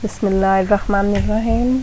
Bismillahirrahmanirrahim.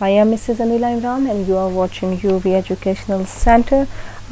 I am Mrs. Anila Imran and you are watching UV Educational Center.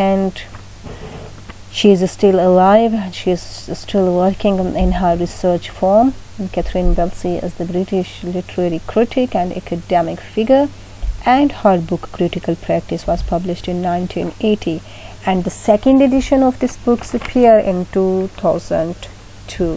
and she is still alive and she is still working in her research firm. Catherine Belsey is the British literary critic and academic figure, and her book Critical Practice was published in 1980, and the second edition of this book appeared in 2002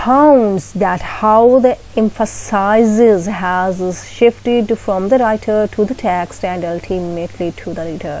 propounds that how the emphasis has shifted from the writer to the text and ultimately to the reader.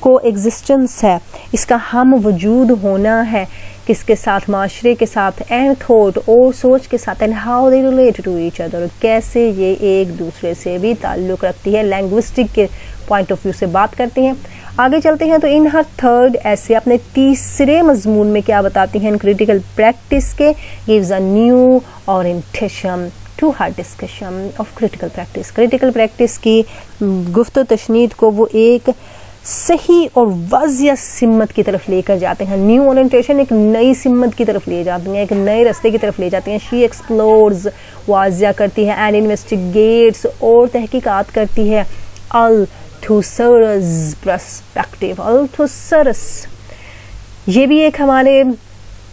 کو existence ہے, اس کا ہم وجود ہونا ہے کس کے ساتھ, معاشرے کے ساتھ, اینڈ تھاٹ اور سوچ کے ساتھ, and how they relate to each other, کیسے یہ ایک دوسرے سے بھی تعلق رکھتی ہے, لینگوسٹک کے پوائنٹ آف ویو سے بات کرتی ہیں. آگے چلتے ہیں تو ان ہر تھرڈ ایسے اپنے تیسرے مضمون میں کیا بتاتی ہیں, کریٹیکل پریکٹس کے gives a new orientation to her discussion of critical practice. Critical practice کی گفت و تشنید کو وہ ایک صحیح اور واضح سمت کی طرف لے کر جاتے ہیں. نیو اورینٹیشن ایک نئی سمت کی طرف لے جاتی ہیں, ایک نئے راستے کی طرف لے جاتی ہیں. شی ایکسپلورز واضح کرتی ہے, اینڈ انویسٹیگیٹس اور تحقیقات کرتی ہے, التھوسرز پرسپیکٹیو. التھوسرس یہ بھی ایک ہمارے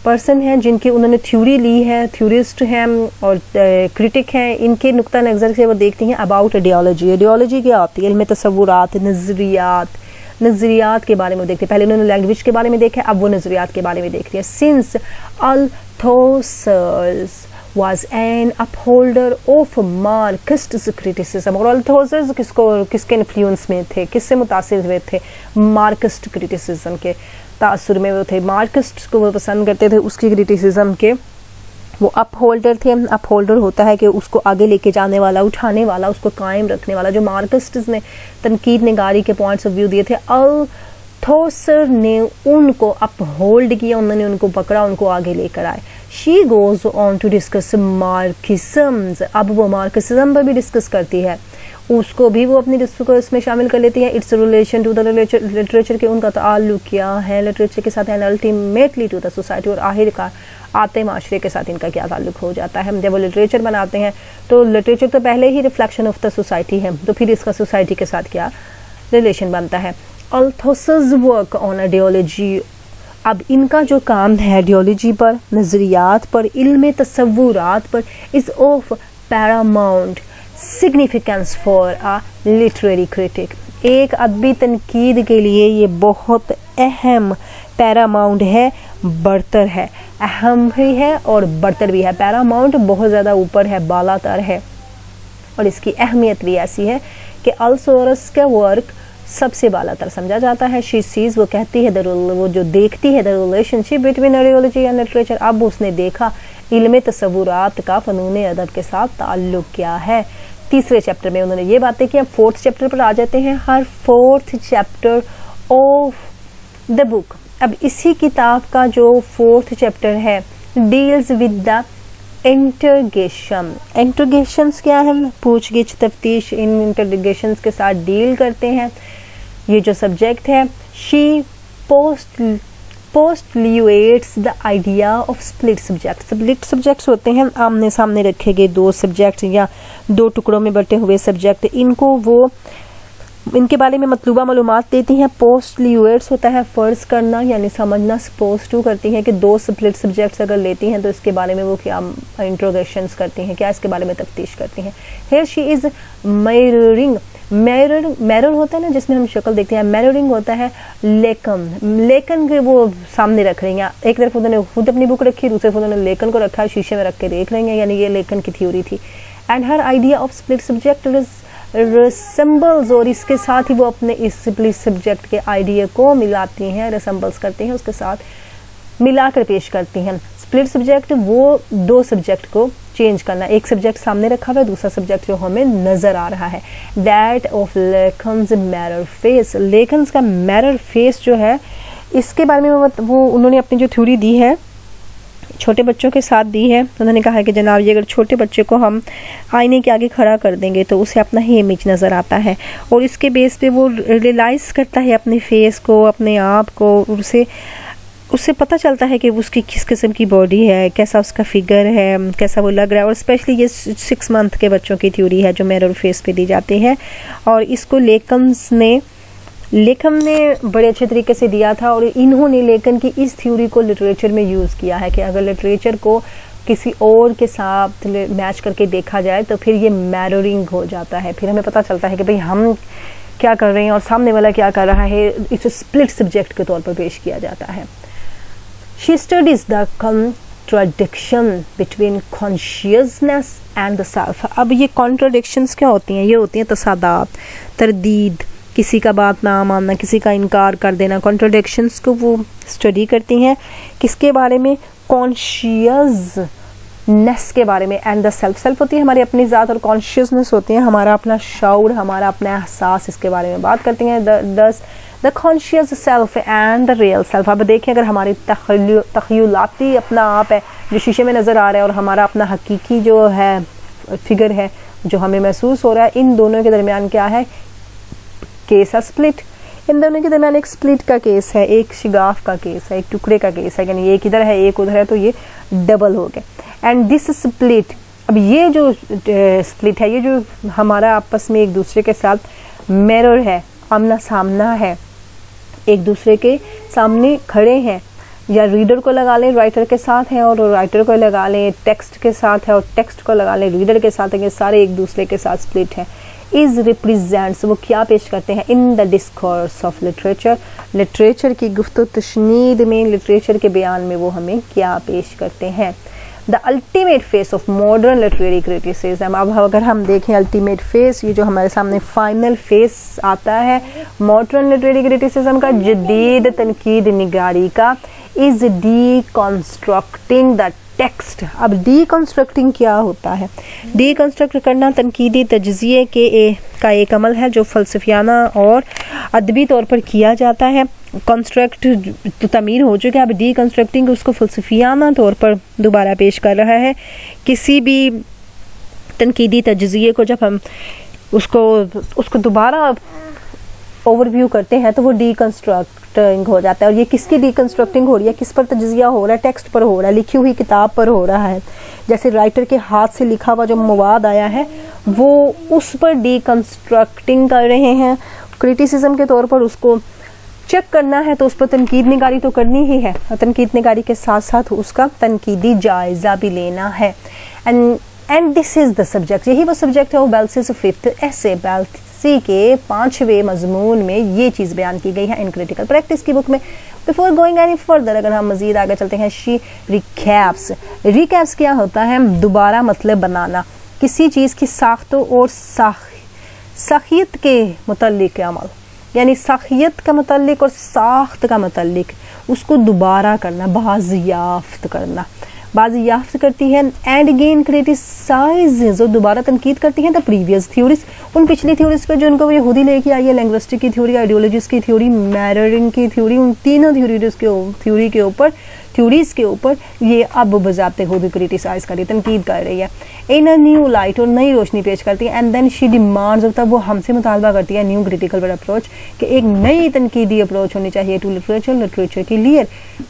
پرسن ہیں جن کی انہوں نے تھیوری لی ہے, تھیورسٹ ہیں اور کرٹک ہیں. ان کے نقطہ نظر سے وہ دیکھتی ہیں اباؤٹ ایڈیالوجی. ایڈیالوجی کیا ہوتی ہے؟ علم تصورات, نظریات کے بارے میں دیکھتے ہیں. پہلے انہوں نے لینگویج کے بارے میں دیکھا, اب وہ نظریات کے بارے میں دیکھتی ہیں. سنس Althusser's was an upholder of Marxist criticism. اور التھوسرز کس کے انفلوئنس میں تھے, کس سے متاثر ہوئے تھے؟ مارکسٹ کرٹیسزم کے تاثر میں وہ تھے. مارکسٹ کو وہ پسند کرتے تھے, اس کی کرٹیسزم کے وہ اپ ہولڈر تھے. اپ ہولڈر ہوتا ہے کہ اس کو آگے لے کے جانے والا, اٹھانے والا, اس کو قائم رکھنے والا. جو مارکسٹس نے تنقید نگاری کے پوائنٹس آف ویو دیے تھے, التھوسر نے ان کو اپ ہولڈ کیا, انہوں نے ان کو پکڑا, ان کو آگے لے کر آئے. She goes on to discuss Marxism. اب وہ مارکسزم پر بھی ڈسکس کرتی ہے, اس کو بھی وہ اپنی ڈسکس میں شامل کر لیتی ہے. Its relation to the literature, کے ان کا تعلق کیا ہے لٹریچر کے ساتھ, and ultimately to the society, اور آخر کار آتے معاشرے کے ساتھ ان کا کیا تعلق ہو جاتا ہے. جب وہ لٹریچر بناتے ہیں تو لٹریچر تو پہلے ہی ریفلیکشن آف دا سوسائٹی ہے, تو پھر اس کا سوسائٹی کے ساتھ کیا ریلیشن بنتا ہے. التھوسرز ورک آن ایڈیالوجی. اب ان کا جو کام ہے ایڈیالوجی پر, نظریات پر, علم تصورات پر, is of paramount significance for a literary critic. ایک ادبی تنقید کے لیے یہ بہت اہم, پیراماؤنٹ ہے, برتر ہے, اہم بھی ہے اور برتر بھی ہے. پیراماؤنٹ بہت زیادہ اوپر ہے, بالا تر ہے, اور اس کی اہمیت بھی ایسی ہے کہ التھوسرز کا ورک سب سے بالا تر سمجھا جاتا ہے. شی سیز, وہ کہتی ہے, وہ جو دیکھتی ہے, the relation ship between ideology and literature. اب اس نے دیکھا علم تصورات کا فنون ادب کے ساتھ تعلق کیا ہے. تیسرے چیپٹر میں انہوں نے یہ باتیں کی. فورتھ چیپٹر پر آ جاتے ہیں. ہر فورتھ چیپٹر آف دا بک, اب اسی کتاب کا جو فورتھ چیپٹر ہے, ڈیلز ود دا انٹرگیشن. انٹرگیشنز کیا ہے؟ پوچھ گچھ, تفتیش. ان انٹرگیشنز کے ساتھ ڈیل کرتے ہیں یہ جو سبجیکٹ ہے. شی postulates the idea of split subjects. split subjects ہوتے ہیں آمنے سامنے رکھے گئے دو سبجیکٹ یا دو ٹکڑوں میں بٹے ہوئے سبجیکٹ. ان کو وہ ان کے بارے میں مطلوبہ معلومات دیتی ہیں. postulates ہوتا ہے فرض کرنا یعنی سمجھنا. suppose to کرتی ہیں کہ دو split subjects اگر لیتی ہیں تو اس کے بارے میں وہ کیا انٹروگیشنز کرتی ہیں, کیا اس کے بارے میں تفتیش کرتی ہیں. here she is mirroring. mirror ہوتا ہے نا جس میں ہم شکل دیکھتے ہیں, mirroring ہوتا ہے لیکن کے وہ سامنے رکھ رہی ہیں. ایک طرف انہوں نے خود اپنی بک رکھی, دوسری طرف انہوں نے لیکن کو رکھا ہے, شیشے میں رکھ کے دیکھ رہی ہیں, یعنی یہ لیکن کی تھیوری تھی. and her idea of split subject resembles, اور اس کے ساتھ ہی وہ اپنے اس split subject کے آئیڈیا کو ملاتی ہیں, resembles کرتی ہیں, اس کے ساتھ ملا کر پیش کرتی ہیں. split subject وہ دو سبجیکٹ کو چینج کرنا, ایک سبجیکٹ سامنے رکھا ہوا ہے, دوسرا سبجیکٹ جو ہمیں نظر آ رہا ہے. that of Lacan's mirror face. لیکنز کا mirror face جو ہے اس کے بارے میں وہ انہوں نے اپنی جو تھیوری دی ہے چھوٹے بچوں کے ساتھ دی ہے. انہوں نے کہا ہے کہ جناب یہ اگر چھوٹے بچے کو ہم آئینے کے آگے کھڑا کر دیں گے تو اسے اپنا ہی امیج نظر آتا ہے, اور اس کے بیس پہ وہ ریئلائز کرتا ہے اپنے فیس کو, اپنے آپ کو, اس سے پتہ چلتا ہے کہ اس کی کس قسم کی باڈی ہے, کیسا اس کا فگر ہے, کیسا وہ لگ رہا ہے. اور اسپیشلی یہ 6 منتھ کے بچوں کی تھیوری ہے جو میرر فیس پہ دی جاتی ہے, اور اس کو لیکن نے بڑے اچھے طریقے سے دیا تھا. اور انہوں نے لیکن کی اس تھیوری کو لٹریچر میں یوز کیا ہے کہ اگر لٹریچر کو کسی اور کے ساتھ میچ کر کے دیکھا جائے تو پھر یہ میررنگ ہو جاتا ہے, پھر ہمیں پتہ چلتا ہے کہ بھئی ہم کیا کر رہے ہیں اور سامنے والا کیا کر رہا ہے. اسے اسپلٹ سبجیکٹ کے طور پر پیش کیا جاتا ہے. She studies the contradiction between consciousness and the self. اب یہ contradictions کیا ہوتی ہیں؟ یہ ہوتی ہیں تصادات, تردید کسی کا بات نہ ماننا، کسی کا انکار کر دینا، کنٹراڈکشنز کو وہ اسٹڈی کرتی ہیں. کس کے بارے میں؟ کانشیسنس کے بارے میں. اینڈ دا سیلف، سیلف ہوتی ہے ہماری اپنی ذات، اور کانشیسنس ہوتی ہے ہمارا اپنا شعور، ہمارا اپنا احساس. اس کے بارے میں بات کرتی ہیں. The conscious self and the real self. اب دیکھیں اگر ہماری تخیلاتی اپنا آپ ہے جو شیشے میں نظر آ رہا ہے، اور ہمارا اپنا حقیقی جو ہے فگر ہے جو ہمیں محسوس ہو رہا ہے، ان دونوں کے درمیان کیا ہے؟ کیس ہے سپلٹ. ان دونوں کے درمیان ایک سپلٹ کا کیس ہے، ایک شگاف کا کیس ہے، ایک ٹکڑے کا کیس ہے. یعنی ایک ادھر ہے ایک ادھر ہے، تو یہ ڈبل ہو گئے. اینڈ دس سپلٹ، اب یہ جو سپلٹ ہے، یہ جو ہمارا آپس میں ایک دوسرے کے ساتھ میرر ہے، آمنا سامنا ہے، ایک دوسرے کے سامنے کھڑے ہیں، یا ریڈر کو لگا لیں رائٹر کے ساتھ ہیں، اور رائٹر کو لگا لیں ٹیکسٹ کے ساتھ ہے، اور ٹیکسٹ کو لگا لیں ریڈر کے ساتھ ہے. یہ سارے ایک دوسرے کے ساتھ سپلٹ ہیں. از ریپریزینٹس، وہ کیا پیش کرتے ہیں؟ ان دا ڈسکورس آف لٹریچر، لٹریچر کی گفت و تشنید میں، لٹریچر کے بیان میں وہ ہمیں کیا پیش کرتے ہیں؟ The ultimate face of modern literary criticism. اب اگر ہم دیکھیں الٹیمیٹ فیس، یہ جو ہمارے سامنے فائنل فیس آتا ہے ماڈرن لٹریری کریٹیسزم کا، جدید تنقید نگاری کا، از ڈی کنسٹرکٹنگ دا ٹیکسٹ. اب ڈی کنسٹرکٹنگ کیا ہوتا ہے؟ ڈی کنسٹرکٹ کرنا تنقیدی تجزیے کا ایک عمل ہے جو فلسفیانہ اور ادبی طور پر کیا جاتا ہے. کنسٹرکٹ تو تعمیر ہو چکا ہے، اب ڈی کنسٹرکٹنگ اس کو فلسفیانہ طور پر دوبارہ پیش کر رہا ہے. کسی بھی تنقیدی تجزیے کو جب ہم اس کو دوبارہ اوور ویو کرتے ہیں تو وہ ڈی کنسٹرکٹنگ ہو جاتا ہے. اور یہ کس کی ڈی کنسٹرکٹنگ ہو رہی ہے؟ کس پر تجزیہ ہو رہا ہے؟ ٹیکسٹ پر ہو رہا ہے، لکھی ہوئی کتاب پر ہو رہا ہے. جیسے رائٹر کے ہاتھ سے لکھا ہوا جو مواد آیا ہے وہ اس پر ڈی کنسٹرکٹنگ کر رہے ہیں. کریٹیسزم کے طور پر اس کو چیک کرنا ہے تو اس پر تنقید نگاری تو کرنی ہی ہے، اور تنقید نگاری کے ساتھ ساتھ اس کا تنقیدی جائزہ بھی لینا ہے. And this is the subject, یہی وہ سبجیکٹ ہے. وہ بیلسیز ففتھ ایسے، بیلسی کے 5ویں مضمون میں یہ چیز بیان کی گئی ہے ان کریٹیکل پریکٹس کی بک میں. بفور گوئنگ اینی فردر، اگر ہم مزید آگے چلتے ہیں، شی ریکیپس. ریکیپس کیا ہوتا ہے؟ دوبارہ مطلب بنانا، کسی چیز کی ساخت اور ساخیت کے متعلق عمل، یعنی ساخیت کا متعلق اور ساخت کا متعلق اس کو دوبارہ کرنا، بازیافت کرنا، بازیافت کرتی ہے. اینڈ اگین کریٹیسائز، دوبارہ تنقید کرتی ہیں دا پریویس تھیوریز، ان پچھلی تھیوریز پہ جو ان کو یہودی لے کے آئی ہے، لنگوسٹک کی تھیوری، آئیڈیولوجیز کی تھیوری، میررنگ کی تھیوری، ان تینوں تھیوریز کے اوپر یہ اب بضابطہ خود کریٹیسائز کر رہی ہے، تنقید کر رہی ہے. ان نیو لائٹ، اور نئی روشنی پیش کرتی ہے. اینڈ دین شی ڈیمانڈز، تب وہ ہم سے مطالبہ کرتی ہے نیو کریٹیکل اپروچ، کہ ایک نئی تنقیدی اپروچ ہونی چاہیے ٹو لٹریچر کے لیے،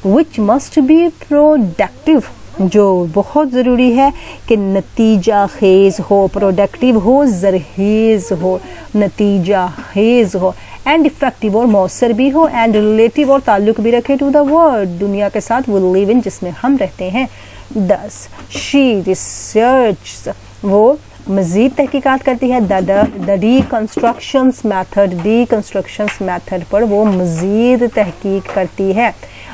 وچ مسٹ بی پروڈکٹیو، جو بہت ضروری ہے کہ نتیجہ خیز ہو، پروڈکٹیو ہو، زرخیز ہو، نتیجہ خیز ہو، اینڈ افیکٹو اور مؤثر بھی ہو، اینڈ ریلیٹیو اور تعلق بھی رکھے ٹو دا ورلڈ، دنیا کے ساتھ، وہ لیو ان جس میں ہم رہتے ہیں. دس شی ریسرچ، وہ مزید تحقیقات کرتی ہے دا ڈی کنسٹرکشنز میتھڈ پر وہ مزید تحقیق کرتی ہے.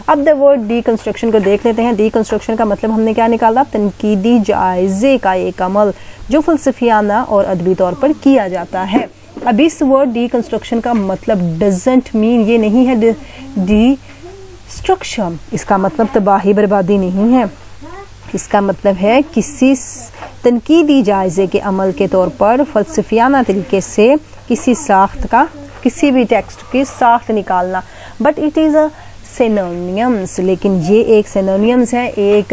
اب دا ورڈ ڈی کنسٹرکشن کو دیکھ لیتے ہیں. ڈی کنسٹرکشن کا مطلب ہم نے کیا نکالا؟ تنقیدی جائزے کا ایک عمل جو فلسفیانہ اور ادبی طور پر کیا جاتا ہے. اب اس ورڈ ڈی کنسٹرکشن کا مطلب ڈزنٹ مین، یہ نہیں ہے ڈسٹرکشن، اس کا مطلب تباہی بربادی نہیں ہے. اس کا مطلب ہے کسی تنقیدی جائزے کے عمل کے طور پر فلسفیانہ طریقے سے کسی ساخت کا، کسی بھی ٹیکسٹ کی ساخت نکالنا. But it is a synonyms, لیکن یہ ایک سینونیمس ہے، ایک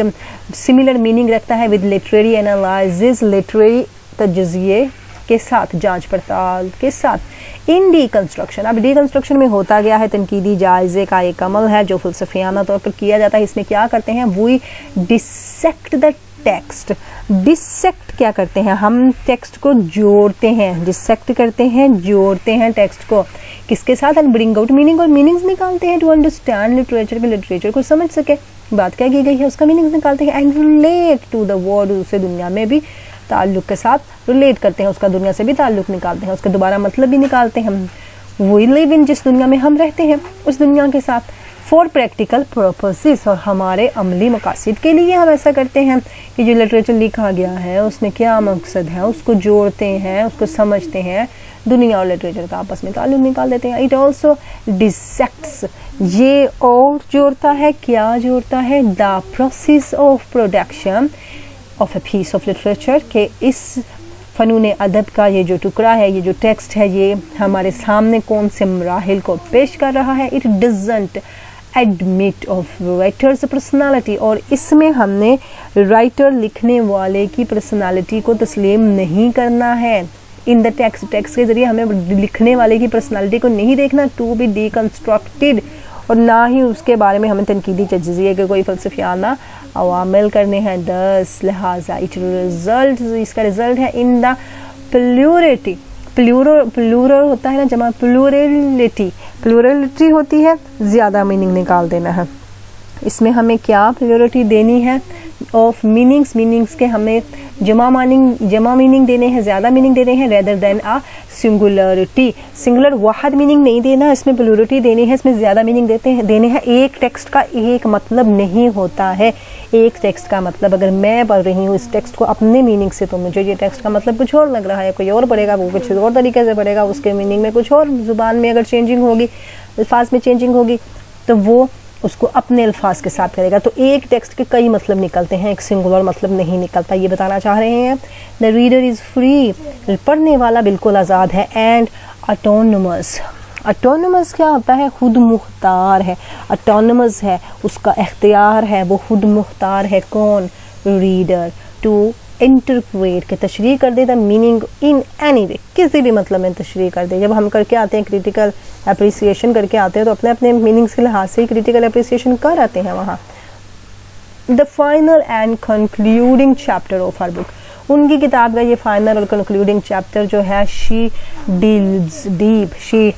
سملر میننگ رکھتا ہے ود لٹریری انالائزز، لٹریری تجزیے کے ساتھ، جانچ پڑتال کے ساتھ. ان ڈی کنسٹرکشن، اب ڈی کنسٹرکشن میں ہوتا گیا ہے تنقیدی جائزے کا ایک عمل ہے جو فلسفیانہ طور پر کیا جاتا ہے. اس میں کیا کرتے ہیں؟ وی ڈسیکٹ دا ٹیکسٹ. ڈسیکٹ کیا کرتے ہیں؟ ہم ٹیکسٹ کو جوڑتے ہیں، ڈسیکٹ کرتے ہیں، جوڑتے ہیں ٹیکسٹ کو کس کے ساتھ؟ اینڈ برنگ آؤٹ میننگ، اور میننگز نکالتے ہیں ٹو انڈرسٹینڈ لٹریچر، کہ لٹریچر کو سمجھ سکے، بات کیا کی گئی ہے اس کا میننگز نکالتے ہیں. And relate to the world, اسے دنیا میں بھی تعلق کے ساتھ ریلیٹ کرتے ہیں، اس کا دنیا سے بھی تعلق نکالتے ہیں، اس کا دوبارہ مطلب بھی نکالتے ہیں. وہی لیو ان، جس دنیا میں ہم رہتے ہیں اس دنیا کے ساتھ. فار پریکٹیکل پرپسز، اور ہمارے عملی مقاصد کے لیے ہم ایسا کرتے ہیں کہ جو لٹریچر لکھا گیا ہے اس میں کیا مقصد ہے اس کو جوڑتے ہیں، اس کو سمجھتے ہیں، دنیا اور لٹریچر کا آپس میں تعلق نکال دیتے ہیں. اٹ آلسو ڈسیکٹس، یہ اور جوڑتا ہے، کیا جوڑتا ہے؟ The process of production of a piece of literature, کہ اس فنون ادب کا یہ جو ٹکڑا ہے، یہ جو ٹیکسٹ ہے، یہ ہمارے سامنے کون سے مراحل کو پیش کر رہا ہے. It doesn't admit of writers personality, اور اس میں ہم نے رائٹر لکھنے والے کی پرسنالٹی کو تسلیم نہیں کرنا ہے. ان دا ٹیکسٹ کے ذریعے ہمیں لکھنے والے کی پرسنالٹی کو نہیں دیکھنا، ٹو بی ڈیکنسٹرکٹیڈ، اور نہ ہی اس کے بارے میں ہمیں تنقیدی تجزیے کے کوئی فلسفیانہ عوامل کرنے ہیں. لہٰذا اس کا رزلٹ ہے ان دا پلیورٹی، پلورل ہوتا ہے نا جمع، پلورلٹی ہوتی ہے، زیادہ میننگ نکال دینا ہے. اس میں ہمیں کیا پلیورٹی دینی ہے؟ آف میننگس کے ہمیں جمع میننگ دینے ہیں، زیادہ میننگ دینے ہیں، ریدر دین سنگولرٹی، سنگولر واحد میننگ نہیں دینا، اس میں پلیورٹی دینی ہے، اس میں زیادہ میننگ دینے ہیں. ایک ٹیکسٹ کا ایک مطلب نہیں ہوتا ہے. ایک ٹیکسٹ کا مطلب اگر میں پڑھ رہی ہوں اس ٹیکسٹ کو اپنے میننگ سے، تو مجھے یہ ٹیکسٹ کا مطلب کچھ اور لگ رہا ہے، کوئی اور پڑھے گا وہ کچھ اور طریقے سے پڑھے گا، اس کے میننگ میں کچھ اور، زبان میں اگر چینجنگ ہوگی، الفاظ میں چینجنگ ہوگی، تو وہ اس کو اپنے الفاظ کے ساتھ کرے گا. تو ایک ٹیکسٹ کے کئی مطلب نکلتے ہیں، ایک سنگولر مطلب نہیں نکلتا. یہ بتانا چاہ رہے ہیں دا ریڈر از فری، پڑھنے والا بالکل آزاد ہے. اینڈ اٹونومس، اٹونومس کیا ہوتا ہے؟ خود مختار ہے. اٹونومس ہے، اس کا اختیار ہے، وہ خود مختار ہے. کون؟ ریڈر. ٹو انٹرپریٹ، کہ تشریح کر دے the meaning in any way, کسی بھی مطلب میں تشریح کر دے. جب ہم کر کے آتے ہیں کریٹیکل اپریسیشن کر کے آتے ہیں، تو اپنے اپنے میننگس کے لحاظ سے کریٹیکل اپریسیشن کر آتے ہیں وہاں. The final and concluding chapter of her book, ان کی کتاب کا یہ فائنل اور کنکلوڈنگ چیپٹر جو ہے، شی ڈیلز ڈیپ، شی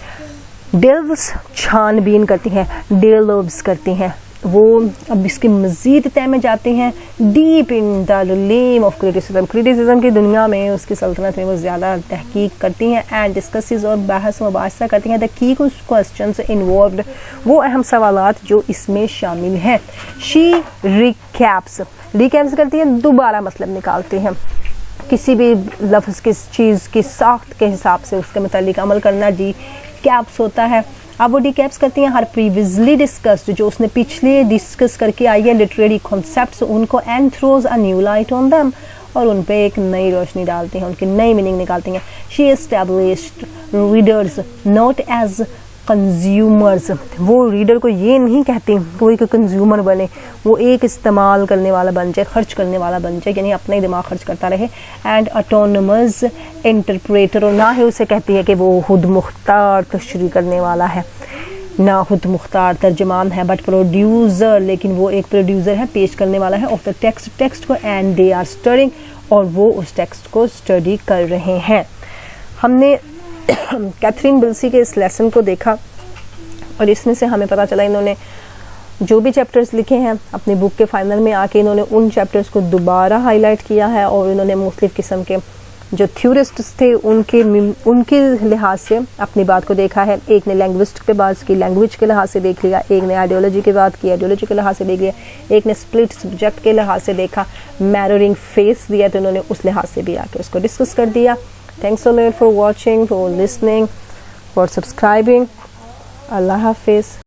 ڈیلوز چھان بین کرتی ہیں، ڈیلوز کرتی ہیں، وہ اب اس کے مزید تہ میں جاتے ہیں. Deep in the realm of criticism کی دنیا میں، اس کی سلطنت میں وہ زیادہ تحقیق کرتی ہیں. اینڈ ڈسکسز، اور بحث مباحثہ کرتی ہیں. دا کی کوسچنز انوالوڈ، وہ اہم سوالات جو اس میں شامل ہیں. شی ریکیپس کرتی ہیں، دوبارہ مطلب نکالتے ہیں. کسی بھی لفظ کس چیز کی ساخت کے حساب سے اس کے متعلق عمل کرنا ڈی کیپس ہوتا ہے. اب وہ ڈی کیپس کرتی ہیں ہر پریویسلی ڈسکسڈ، جو اس نے پچھلے ڈسکس کر کے آئی ہے لٹریری کانسیپٹس، ان کو and throws a new light on them, اور ان پہ ایک نئی روشنی ڈالتی ہیں، ان کی نئی میننگ نکالتی ہیں. She established readers not as consumers, وہ ریڈر کو یہ نہیں کہتی وہ ایک کنزیومر بنے، وہ ایک استعمال کرنے والا بن جائے، خرچ کرنے والا بن جائے، یعنی اپنا ہی دماغ خرچ کرتا رہے. اینڈ اٹونومس انٹرپریٹر، اور نہ ہی اسے کہتی ہے کہ وہ خود مختار تشریح کرنے والا ہے، نہ خود مختار ترجمان ہے، بٹ پروڈیوسر، لیکن وہ ایک پروڈیوسر ہے، پیش کرنے والا ہے آف دا ٹیکسٹ کو. اینڈ دے آر اسٹڈنگ، اور وہ اس ٹیکسٹ کو اسٹڈی کر رہے ہیں. ہم نے کیتھرین بلسی کے اس لیسن کو دیکھا، اور اس میں سے ہمیں پتہ چلا انہوں نے جو بھی چیپٹرز لکھے ہیں اپنی بک کے فائنل میں آ کے انہوں نے ان چیپٹرز کو دوبارہ ہائی لائٹ کیا ہے، اور انہوں نے مختلف قسم کے جو تھیورسٹس تھے ان کے لحاظ سے اپنی بات کو دیکھا ہے. ایک نے لینگوسٹ پہ بات کی، لینگویج کے لحاظ سے دیکھ لیا. ایک نے آئیڈیالوجی کی بات کی، آئیڈیالوجی کے لحاظ سے دیکھ لیا. ایک نے سپلٹ سبجیکٹ کے لحاظ سے دیکھا، میررنگ فیس دیا، تو انہوں نے اس لحاظ سے بھی آ کے اس کو ڈسکس کر دیا. Thanks for watching, for listening, for subscribing. اللہ حافظ.